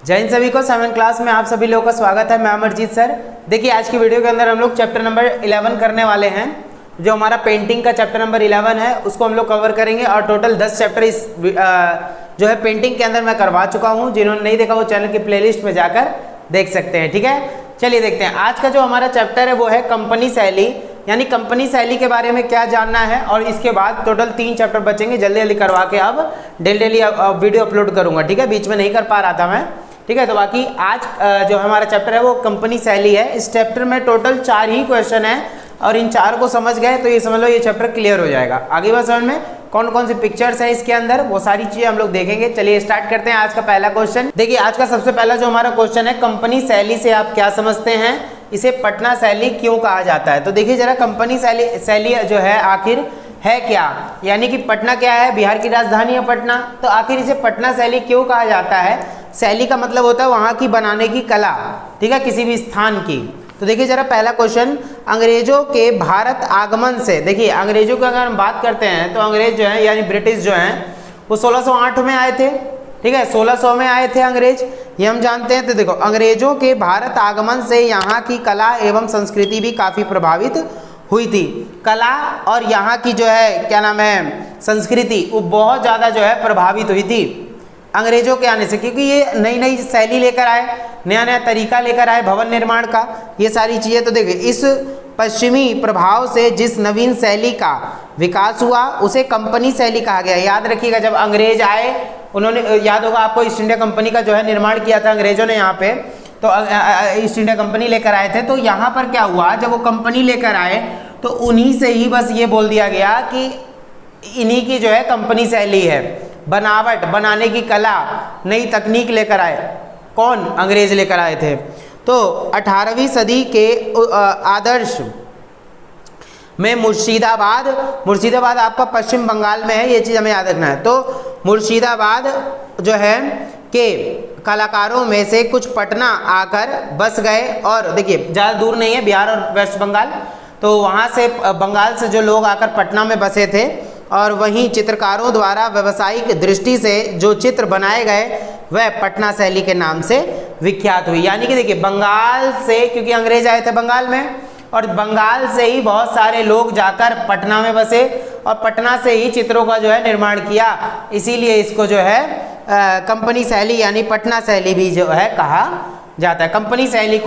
जय हिंद सभी को। 7 क्लास में आप सभी लोगों का स्वागत है। मैं अमरजीत सर। देखिए आज की वीडियो के अंदर हम लोग चैप्टर नंबर 11 करने वाले हैं। जो हमारा पेंटिंग का चैप्टर नंबर 11 है उसको हम लोग कवर करेंगे और टोटल 10 चैप्टर इस जो है पेंटिंग के अंदर मैं करवा चुका हूँ। जिन्होंने नहीं देखा वो चैनल की प्लेलिस्ट में जाकर देख सकते हैं। ठीक है, चलिए देखते हैं आज का जो हमारा चैप्टर है वो है कंपनी शैली, यानी कंपनी शैली के बारे में क्या जानना है। और इसके बाद टोटल 3 चैप्टर बचेंगे, जल्दी जल्दी करवा के अब डेली वीडियो अपलोड करूंगा। ठीक है, बीच में नहीं कर पा रहा था मैं। ठीक है, तो बाकी आज जो हमारा चैप्टर है वो कंपनी शैली है। इस चैप्टर में टोटल 4 ही क्वेश्चन है और इन 4 को समझ गए तो ये समझ लो ये चैप्टर क्लियर हो जाएगा। आगे बात समझ में कौन कौन सी पिक्चर्स है इसके अंदर वो सारी चीजें हम लोग देखेंगे। चलिए स्टार्ट करते हैं आज का पहला क्वेश्चन। देखिए आज का सबसे पहला जो हमारा क्वेश्चन है, कंपनी शैली से आप क्या समझते हैं, इसे पटना शैली क्यों कहा जाता है। तो देखिए जरा कंपनी शैली जो है आखिर है क्या, यानी कि पटना क्या है, बिहार की राजधानी है पटना, तो आखिर इसे पटना शैली क्यों कहा जाता है। शैली का मतलब होता है वहाँ की बनाने की कला, ठीक है, किसी भी स्थान की। तो देखिए जरा पहला क्वेश्चन, अंग्रेजों के भारत आगमन से, देखिए अंग्रेजों की अगर हम बात करते हैं तो अंग्रेज जो है यानी ब्रिटिश जो हैं वो 1608 में आए थे। ठीक है, 1600 में आए थे अंग्रेज, ये हम जानते हैं। तो देखो अंग्रेजों के भारत आगमन से यहाँ की कला एवं संस्कृति भी काफ़ी प्रभावित हुई थी। कला और यहाँ की जो है क्या नाम है संस्कृति वो बहुत ज़्यादा जो है प्रभावित हुई थी अंग्रेजों के आने से, क्योंकि ये नई नई शैली लेकर आए, नया नया तरीका लेकर आए भवन निर्माण का, ये सारी चीज़ें। तो देखिए इस पश्चिमी प्रभाव से जिस नवीन शैली का विकास हुआ उसे कंपनी शैली कहा गया। याद रखिएगा जब अंग्रेज आए उन्होंने, याद होगा आपको, ईस्ट इंडिया कंपनी का जो है निर्माण किया था अंग्रेजों ने यहाँ पे, तो ईस्ट इंडिया कंपनी लेकर आए थे। तो यहाँ पर क्या हुआ, जब वो कंपनी लेकर आए तो उन्हीं से ही बस ये बोल दिया गया कि इन्हीं की जो है कंपनी शैली है, बनावट, बनाने की कला, नई तकनीक लेकर आए। कौन? अंग्रेज लेकर आए थे। तो 18वीं सदी के आदर्श में मुर्शिदाबाद आपका पश्चिम बंगाल में है, ये चीज़ हमें याद रखना है। तो मुर्शिदाबाद जो है के कलाकारों में से कुछ पटना आकर बस गए। और देखिए ज़्यादा दूर नहीं है, बिहार और वेस्ट बंगाल, तो वहाँ से बंगाल से जो लोग आकर पटना में बसे थे और वहीं चित्रकारों द्वारा व्यावसायिक दृष्टि से जो चित्र बनाए गए वह पटना शैली के नाम से विख्यात हुई। यानी कि देखिए बंगाल से, क्योंकि अंग्रेज आए थे बंगाल में, और बंगाल से ही बहुत सारे लोग जाकर पटना में बसे और पटना से ही चित्रों का जो है निर्माण किया। इसीलिए इसको जो है कंपनी शैली यानी पटना शैली भी जो है कहा जाता है। कंपनी शैली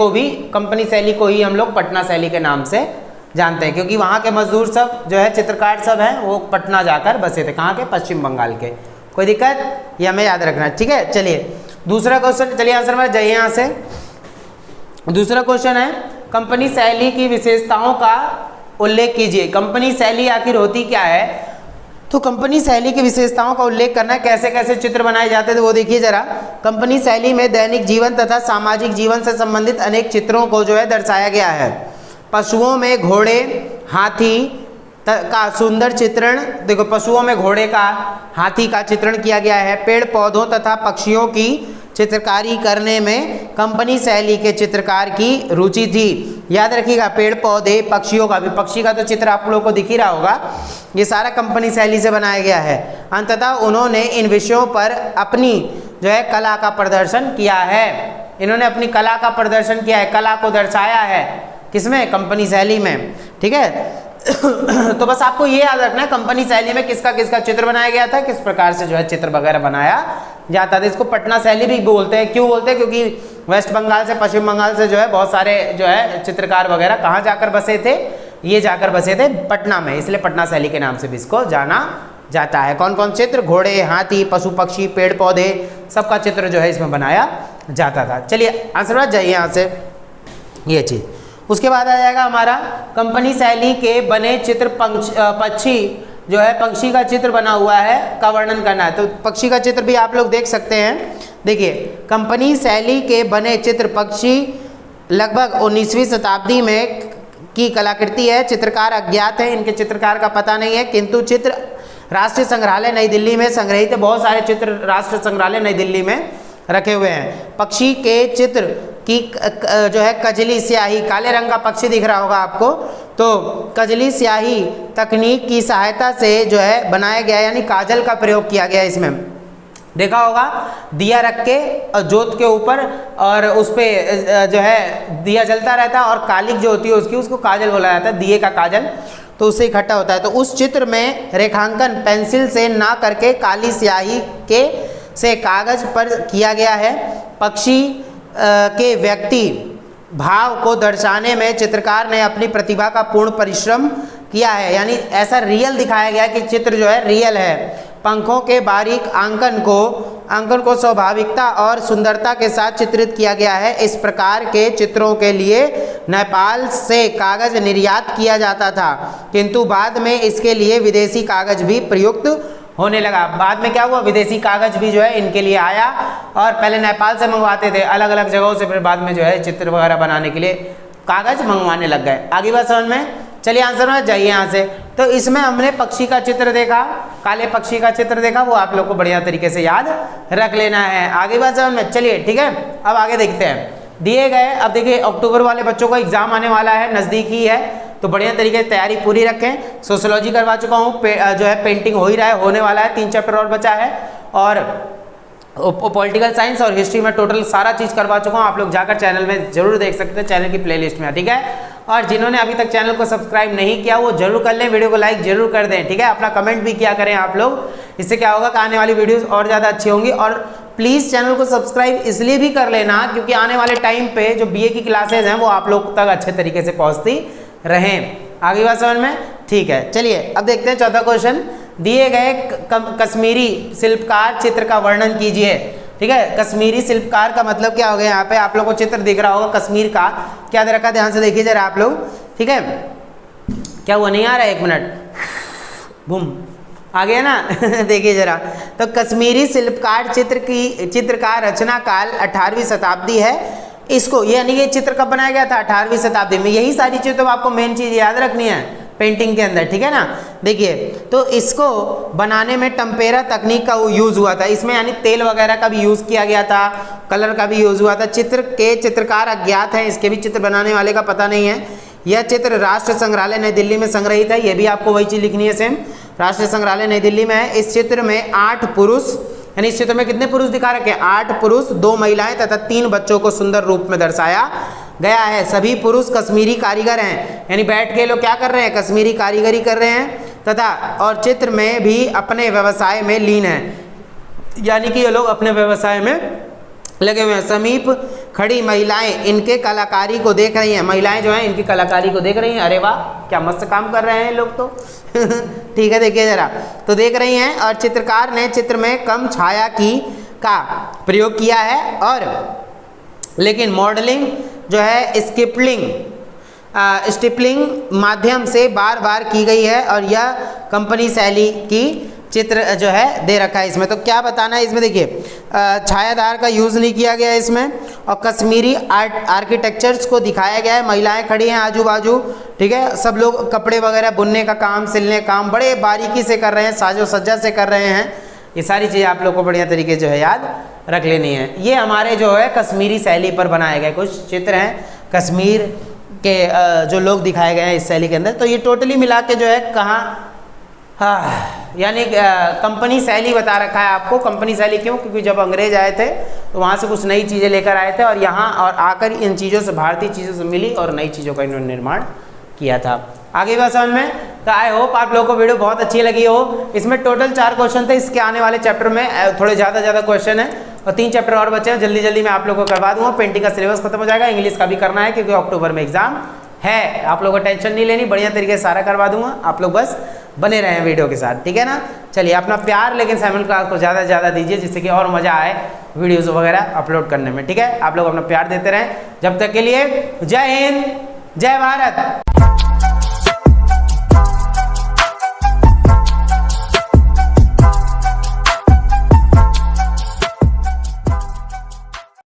को ही हम लोग पटना शैली के नाम से जानते हैं, क्योंकि वहाँ के मजदूर सब जो है चित्रकार सब हैं वो पटना जाकर बसे थे। कहाँ के? पश्चिम बंगाल के। कोई दिक्कत? ये हमें याद रखना है। ठीक है, चलिए दूसरा क्वेश्चन, चलिए आंसर में जाइए यहाँ से। दूसरा क्वेश्चन है कंपनी शैली की विशेषताओं का उल्लेख कीजिए। कंपनी शैली आखिर होती क्या है, तो कंपनी शैली की विशेषताओं का उल्लेख करना है, कैसे कैसे चित्र बनाए जाते थे वो देखिए जरा। कंपनी शैली में दैनिक जीवन तथा सामाजिक जीवन से संबंधित अनेक चित्रों को जो है दर्शाया गया है। पशुओं में घोड़े, हाथी का सुंदर चित्रण, देखो पशुओं में घोड़े का, हाथी का चित्रण किया गया है। पेड़ पौधों तथा पक्षियों की चित्रकारी करने में कंपनी शैली के चित्रकार की रुचि थी। याद रखिएगा पेड़ पौधे, पक्षियों का भी, पक्षी का तो चित्र आप लोगों को दिख ही रहा होगा, ये सारा कंपनी शैली से बनाया गया है। अंततः उन्होंने इन विषयों पर अपनी जो है कला का प्रदर्शन किया है। इन्होंने अपनी कला का प्रदर्शन किया है, कला को दर्शाया है, किसमें? कंपनी शैली में। ठीक है तो बस आपको ये याद रखना है कंपनी शैली में किसका किसका चित्र बनाया गया था, किस प्रकार से जो है चित्र वगैरह बनाया जाता था। इसको पटना शैली भी बोलते हैं। क्यों बोलते हैं? क्योंकि वेस्ट बंगाल से, पश्चिम बंगाल से जो है बहुत सारे जो है चित्रकार वगैरह कहाँ जाकर बसे थे, ये जाकर बसे थे पटना में, इसलिए पटना शैली के नाम से भी इसको जाना जाता है। कौन कौन चित्र? घोड़े, हाथी, पशु पक्षी, पेड़ पौधे, सबका चित्र जो है इसमें बनाया जाता था। चलिए आंसर बात जाइए यहाँ से, ये चीज़। उसके बाद आ जाएगा हमारा कंपनी शैली के बने चित्र, पक्षी जो है, पक्षी का चित्र बना हुआ है का वर्णन करना है। तो पक्षी का चित्र भी आप लोग देख सकते हैं। देखिए कंपनी शैली के बने चित्र पक्षी लगभग 19वीं शताब्दी में की कलाकृति है। चित्रकार अज्ञात है, इनके चित्रकार का पता नहीं है, किंतु चित्र राष्ट्रीय संग्रहालय नई दिल्ली में संग्रहित है। बहुत सारे चित्र राष्ट्रीय संग्रहालय नई दिल्ली में रखे हुए हैं। पक्षी के चित्र की जो है कजली स्याही, काले रंग का पक्षी दिख रहा होगा आपको, तो कजली स्याही तकनीक की सहायता से जो है बनाया गया, यानी काजल का प्रयोग किया गया इसमें। देखा होगा, दिया रख के और जोत के ऊपर और उस पे जो है दिया जलता रहता है और कालिक जो होती है उसकी, उसको काजल बोला जाता है, दिए का काजल, तो उससे इकट्ठा होता है। तो उस चित्र में रेखांकन पेंसिल से ना करके काली स्याही के से कागज पर किया गया है। पक्षी के व्यक्ति भाव को दर्शाने में चित्रकार ने अपनी प्रतिभा का पूर्ण परिश्रम किया है, यानी ऐसा रियल दिखाया गया कि चित्र जो है रियल है। पंखों के बारीक आंकन को स्वाभाविकता और सुंदरता के साथ चित्रित किया गया है। इस प्रकार के चित्रों के लिए नेपाल से कागज निर्यात किया जाता था, किंतु बाद में इसके लिए विदेशी कागज भी प्रयुक्त होने लगा। बाद में क्या हुआ, विदेशी कागज भी जो है इनके लिए आया और पहले नेपाल से मंगवाते थे अलग अलग जगहों से, फिर बाद में जो है चित्र वगैरह बनाने के लिए कागज मंगवाने लग गए। आगे बात समझ में, चलिए आंसर में जाइए यहाँ से। तो इसमें हमने पक्षी का चित्र देखा, काले पक्षी का चित्र देखा, वो आप लोग को बढ़िया तरीके से याद रख लेना है। आगे बात समझ में, चलिए ठीक है, अब आगे देखते हैं। दिए गए, अब देखिए अक्टूबर वाले बच्चों का एग्जाम आने वाला है, नज़दीक ही है, तो बढ़िया तरीके से तैयारी पूरी रखें। सोशियोलॉजी करवा चुका हूँ, जो है पेंटिंग हो ही रहा है, होने वाला है, 3 चैप्टर और बचा है, और पॉलिटिकल साइंस और हिस्ट्री में टोटल सारा चीज़ करवा चुका हूँ। आप लोग जाकर चैनल में जरूर देख सकते हैं, चैनल की प्लेलिस्ट में, ठीक है। और जिन्होंने अभी तक चैनल को सब्सक्राइब नहीं किया वो जरूर कर लें, वीडियो को लाइक जरूर कर दें, ठीक है। अपना कमेंट भी किया करें आप लोग, इससे क्या होगा कि आने वाली वीडियोस और ज़्यादा अच्छी होंगी। और प्लीज़ चैनल को सब्सक्राइब इसलिए भी कर लेना क्योंकि आने वाले टाइम पे जो बीए की क्लासेज हैं वो आप लोग तक अच्छे तरीके से पहुँचती रहें। आगे बात समझ में, ठीक है। चलिए अब देखते हैं चौथा क्वेश्चन। दिए गए कश्मीरी शिल्पकार चित्र का वर्णन कीजिए, ठीक है। कश्मीरी शिल्पकार का मतलब क्या हो गया, यहाँ पे आप लोगों को चित्र दिख रहा होगा कश्मीर का, क्या दे रखा है, ध्यान से देखिए जरा आप लोग, ठीक है। क्या हुआ, नहीं आ रहा है, 1 मिनट, बूम आ गया ना देखिए जरा। तो कश्मीरी शिल्पकार चित्र का रचना काल 18वीं शताब्दी है। इसको यानी ये चित्र कब बनाया गया था, 18वीं शताब्दी में। यही सारी चीज़ तो आपको मेन चीज़ याद रखनी है पेंटिंग के अंदर, ठीक है ना। देखिए तो इसको बनाने में टम्पेरा तकनीक का यूज़ हुआ था, इसमें यानी तेल वगैरह का भी यूज़ किया गया था, कलर का भी यूज़ हुआ था। चित्र के चित्रकार अज्ञात हैं, इसके भी चित्र बनाने वाले का पता नहीं है। यह चित्र राष्ट्र संग्रहालय नई दिल्ली में संग्रहित है, ये भी आपको वही चीज़ लिखनी है सेम, राष्ट्रीय संग्रहालय नई दिल्ली में है। इस चित्र में 8 पुरुष, यानी इस चित्र में कितने पुरुष दिखा रखे हैं, 8 पुरुष, 2 महिलाएं तथा 3 बच्चों को सुंदर रूप में दर्शाया गया है। सभी पुरुष कश्मीरी कारीगर हैं, यानी बैठ के लोग क्या कर रहे हैं, कश्मीरी कारीगरी कर रहे हैं, तथा और चित्र में भी अपने व्यवसाय में लीन हैं, यानी कि ये लोग अपने व्यवसाय में लगे हुए हैं। समीप खड़ी महिलाएं इनके कलाकारी को देख रही हैं, महिलाएं जो हैं इनकी कलाकारी को देख रही हैं, अरे वाह क्या मस्त काम कर रहे हैं लोग तो ठीक है, देखिए जरा, तो देख रही हैं। और चित्रकार ने चित्र में कम छाया का प्रयोग किया है, और लेकिन मॉडलिंग जो है स्टिपलिंग माध्यम से बार बार की गई है, और यह कंपनी शैली की चित्र जो है दे रखा है इसमें। तो क्या बताना है इसमें, देखिए छायादार का यूज़ नहीं किया गया है इसमें, और कश्मीरी आर्किटेक्चर्स को दिखाया गया है। महिलाएं खड़ी हैं आजू बाजू, ठीक है, सब लोग कपड़े वगैरह बुनने का काम, सिलने का काम बड़े बारीकी से कर रहे हैं, साजो सज्जा से कर रहे हैं। ये सारी चीज़ें आप लोग को बढ़िया तरीके जो है याद रख लेनी है। ये हमारे जो है कश्मीरी शैली पर बनाए गए कुछ चित्र हैं, कश्मीर के जो लोग दिखाए गए हैं इस शैली के अंदर। तो ये टोटली मिला के जो है कहाँ, हाँ, यानी कंपनी शैली बता रखा है आपको। कंपनी शैली क्यों, क्योंकि जब अंग्रेज आए थे तो वहाँ से कुछ नई चीज़ें लेकर आए थे, और यहाँ और आकर इन चीज़ों से, भारतीय चीज़ों से मिली और नई चीज़ों का इन्होंने निर्माण किया था। आगे बात समझ में, तो आई होप आप लोगों को वीडियो बहुत अच्छी लगी हो। इसमें टोटल 4 क्वेश्चन थे, इसके आने वाले चैप्टर में थोड़े ज़्यादा क्वेश्चन है, और 3 चैप्टर और बचे हैं, जल्दी मैं आप लोगों को करवा दूँगा। पेंटिंग का सिलेबस खत्म हो जाएगा, इंग्लिश का भी करना है क्योंकि अक्टूबर में एग्जाम है। आप लोगों को टेंशन नहीं लेनी, बढ़िया तरीके से सारा करवा दूंगा, आप लोग बस बने रहें वीडियो के साथ, ठीक है ना। चलिए अपना प्यार लेकिन साइमन क्लास को ज़्यादा से ज़्यादा दीजिए, जिससे कि और मज़ा आए वीडियोज़ वगैरह अपलोड करने में, ठीक है। आप लोग अपना प्यार देते रहें। जब तक के लिए जय हिंद, जय भारत।